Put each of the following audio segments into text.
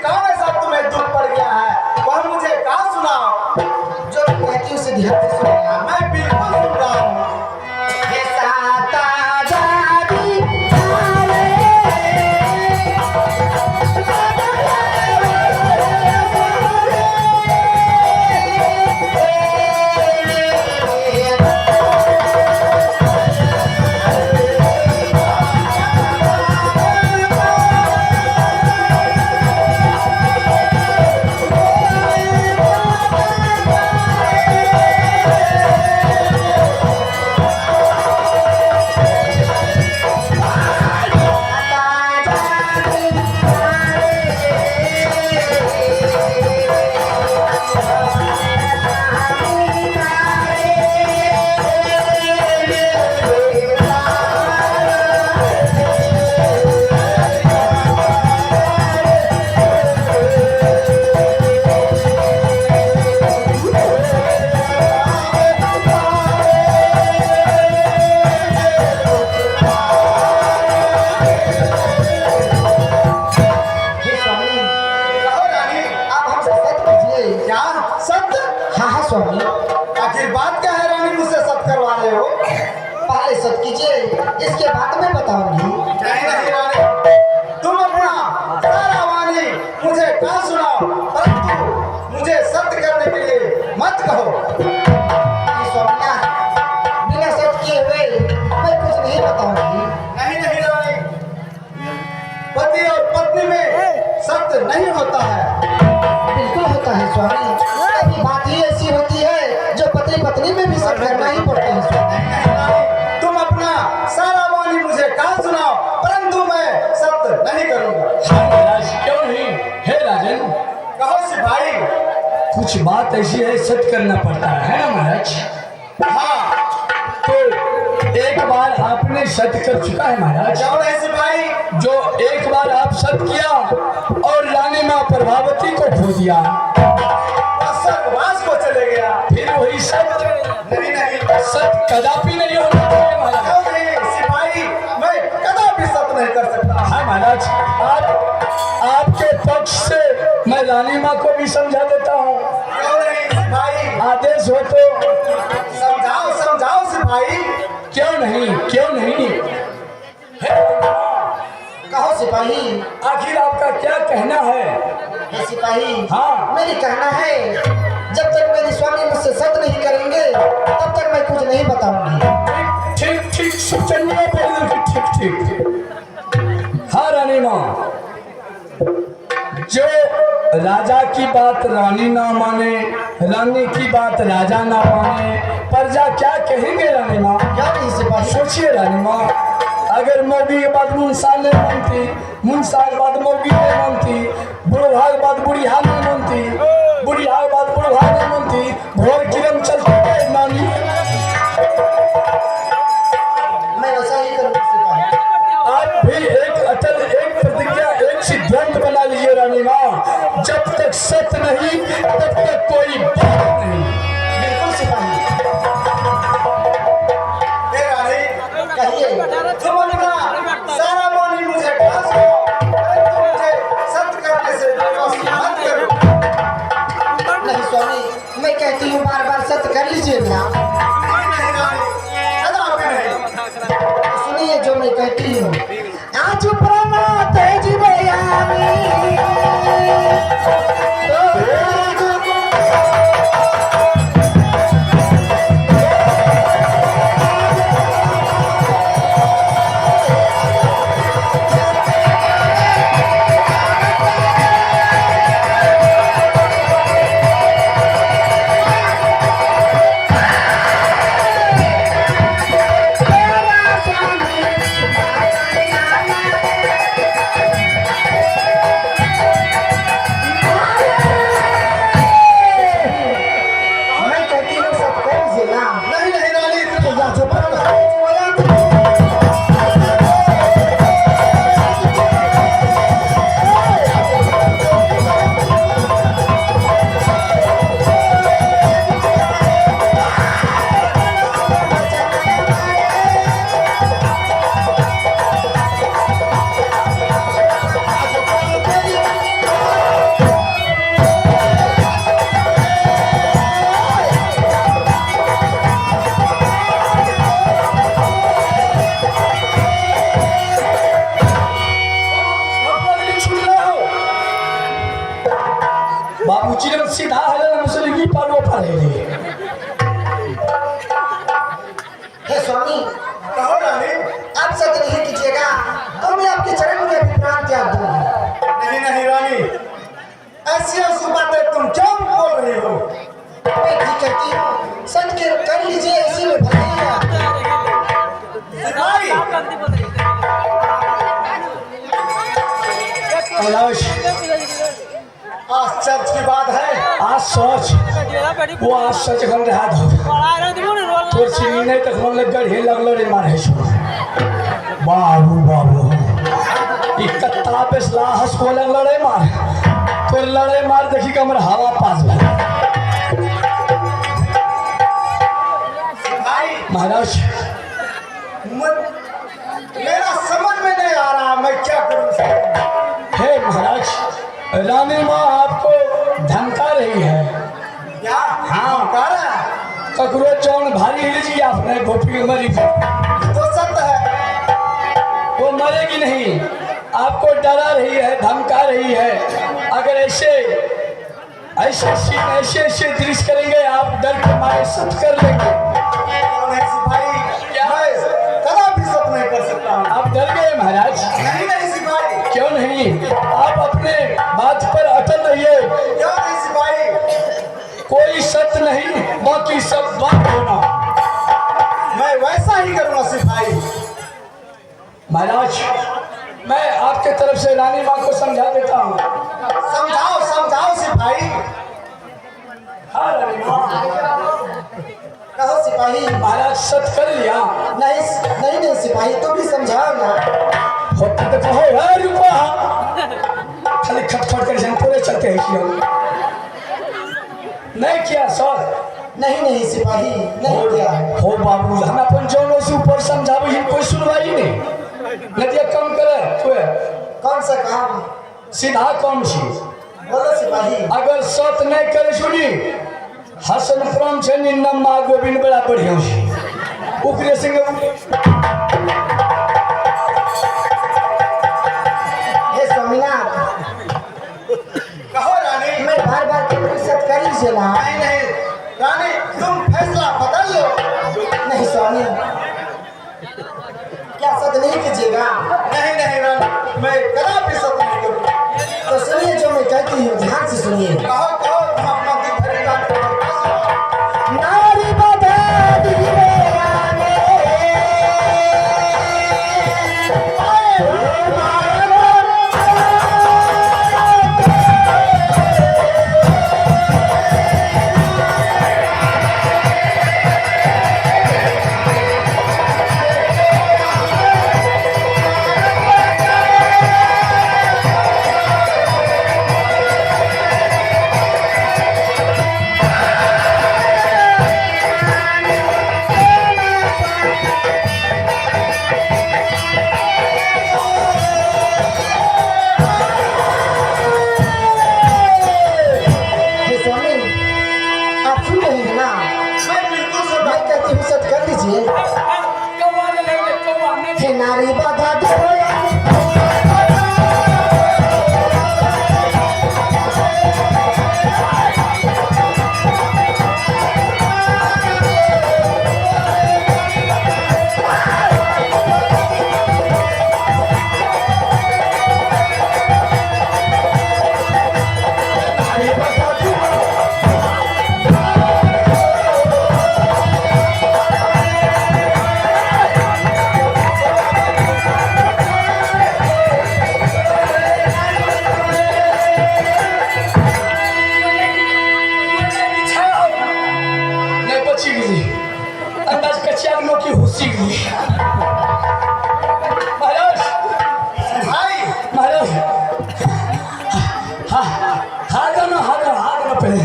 काम ऐसा तुम्हें दुख पड़ गया है वह मुझे कहा सुनाओ। जो कहती उसे ध्यान से सुनिए। मैं बिल्कुल सुन रहा हूँ। आखिर बात क्या है रानी, मुझसे सत करवा रहे हो? पहले सत कीजिए, इसके बाद में बताऊंगी। नहीं नहीं रानी, तुम अपना सारा वाणी मुझे कहा सुनाओ, परंतु मुझे सत्य करने के लिए मत कहो। स्वामिया, बिना सत किए हुए मैं कुछ नहीं बताऊंगी। नहीं नहीं रानी, पति और पत्नी में सत्य नहीं होता है। बिल्कुल होता है स्वामी, अभी बात ही ऐसी होती है जो पति पत्नी में भी सत करना ही पड़ता है स्वामी। नहीं रानी, तुम अपना सारा वाणी मुझे कहा सुनाओ, परंतु मैं सत्य नहीं करूंगा। हाँ महाराज, क्यों नहीं? हे राजन, कहो सिपाही। कुछ बात ऐसी है, सत्य करना पड़ता है ना महाराज? हाँ, तो एक बार आपने सत्य कर चुका है महाराज। क्यों नहीं सिपाही? जो एक बार आप सत्य किया और रानी माँ प्रभावती को खो दिया, स्वर्गवास को चले गया। फिर वही सत्य नहीं नहीं, सत्य कदापि नहीं होना चाहिए महाराज। क्यों नहीं सिपाही, मैं कदापि सत्य नहीं कर सकता। हाँ महाराज, आपके पक्ष से मैं रानी माँ को भी समझा देता हूँ। क्यों नहीं सिपाही? आदेश हो तो समझाओ समझाओ सिपाही। क्यों नहीं, क्यों नहीं? कहो सिपाही। आखिर आपका क्या कहना है? हे सिपाही, हाँ। मेरी कहना है, जब तक मेरी स्वामी मुझसे सत नहीं करेंगे तब तक मैं कुछ नहीं बताऊंगी। ठीक ठीक, सुचनिया बोल रही, ठीक ठीक। हाँ रानी माँ, जो राजा की बात रानी ना माने, रानी की बात राजा ना माने, प्रजा क्या कहेंगे रानी माँ? क्या नहीं सिपाही? सोचिए रानी माँ, अगर मौगी के बाद मुंसा नहीं मानती, मुंसा के बाद मौगी नहीं मानती, बुढ़वा के बाद बुढ़िया नहीं मानती, बुढ़िया के बाद बुढ़वा नहीं मानती, भोर किरण चलती है नानी। मैं वैसा ही करूँगा सिपाही। आप भी एक अटल, एक प्रतिज्ञा, एक सिद्धांत बना लीजिए रानी माँ, जब तक सत्य नहीं तब तक कोई बात नहीं। बिल्कुल सिपाही। हे रानी, कहिए। तुम अपना सारा वाणी मुझे कहा सुनाओ, परंतु मुझे सत्य करने से मत करो। नहीं स्वामी, मैं कहती हूँ बार बार सत्य कर लीजिए ना। नहीं रानी, कदापि नहीं। सुनिए जो मैं कहती हूँ। आज प्रमा तेज बयानी, बाबूजी ने सीधा है ना मुसलिमी पर वो पड़े हे स्वामी, कहो रानी। आप सत्य नहीं कीजिएगा तो मैं आपके चरण में अपनी प्राण त्याग दूंगी। नहीं नहीं रानी, ऐसी ऐसी बातें तुम क्यों बोल रही हो? मैं ठीक कहती हूँ, सत्य कर लीजिए, ऐसी में भलाई है। सिपाही, कैलाश आश्चर्य की बात है। आज सोच वो आज सच हम रहा था तो सीने तक हम लग गए लगलो रे मारे छो बाबू बाबू इकत्ता पे लाहस को लगलो रे मार तो लड़े मार देखी कि हमर हवा पास भर सिपाही, महाराज मेरा समझ में नहीं आ रहा, मैं क्या करूं? हे महाराज, रानी माँ आपको धमका रही है। क्या? हाँ। कह रहा है? ककरो चौन भारी हिल जी आपने गोपी मरी तो सत्य है। वो मरेगी नहीं, आपको डरा रही है, धमका रही है। अगर ऐसे ऐसे सीन ऐसे ऐसे दृश्य करेंगे आप डर के मारे सत कर लेंगे। कौन है सिपाही? क्या? मैं कदापि सत्य नहीं कर सकता हूं। आप डर गए महाराज? नहीं नहीं सिपाही। क्यों नहीं? आप अपने बात पर अटल रहिए। क्यों नहीं सिपाही? कोई सत्य नहीं, बाकी सब बात होना। मैं वैसा ही करूंगा सिपाही। महाराज, मैं आपके तरफ से रानी माँ को समझा देता हूँ। समझाओ समझाओ सिपाही। हाँ रानी माँ। कहो सिपाही। महाराज सत कर लिया? नहीं नहीं नहीं सिपाही, तुम भी समझाओ ना। होता तो कहो है रुपा खाली खटखट कर जन पूरे चलते हैं क्यों नहीं किया सर? नहीं नहीं सिपाही, नहीं किया। हो बाबू, हम अपन जौनों से ऊपर समझावे ही कोई सुनवाई नहीं। नदिया कम करे तो कौन सा काम? सीधा कौन सी? बोलो सिपाही। अगर सत नहीं करे सुनी हसन प्रम से निन्नमा गोविंद बड़ा बढ़िया सी उकरे सिंह हे स्वामीनाथ, कहो रानी। मैं बार बार सत कर लीजिए ना। नहीं नहीं रानी, तुम फैसला बदल लो। नहीं स्वामी, क्या सत नहीं कीजिएगा? नहीं नहीं रानी, मैं कदापि सत्य नहीं करूंगा। तो सुनिए जो मैं कहती हूँ, ध्यान से सुनिए। कहो कहो, तुम अपना दिल भरी बात करो। नारी बता दीजिए रानी, हे स्वामी, आप सुन रहे हैं ना? मैं बिल्कुल मैं सुन कहती हूँ सत कर लीजिए। हे नारी बता दो नहीं बची गई अंदाज कच्चा लोग की हुसी गई। महाराज भाई। महाराज हाँ हाँ गाना पहले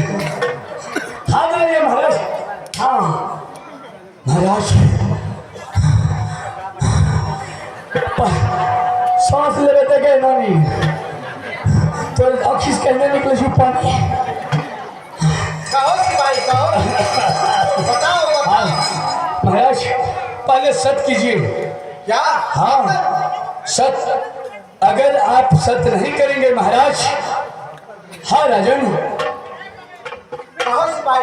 हाँ गाना ये महाराज। हाँ महाराज सांस ले रहे थे नानी तो अखिस कहने निकले छू पानी। कहो सिपाही कहो, बताओ बताओ। हाँ महाराज, पहले सत कीजिए। क्या? हाँ सत। अगर आप सत नहीं करेंगे महाराज, हाँ राजन, आओ सिपाही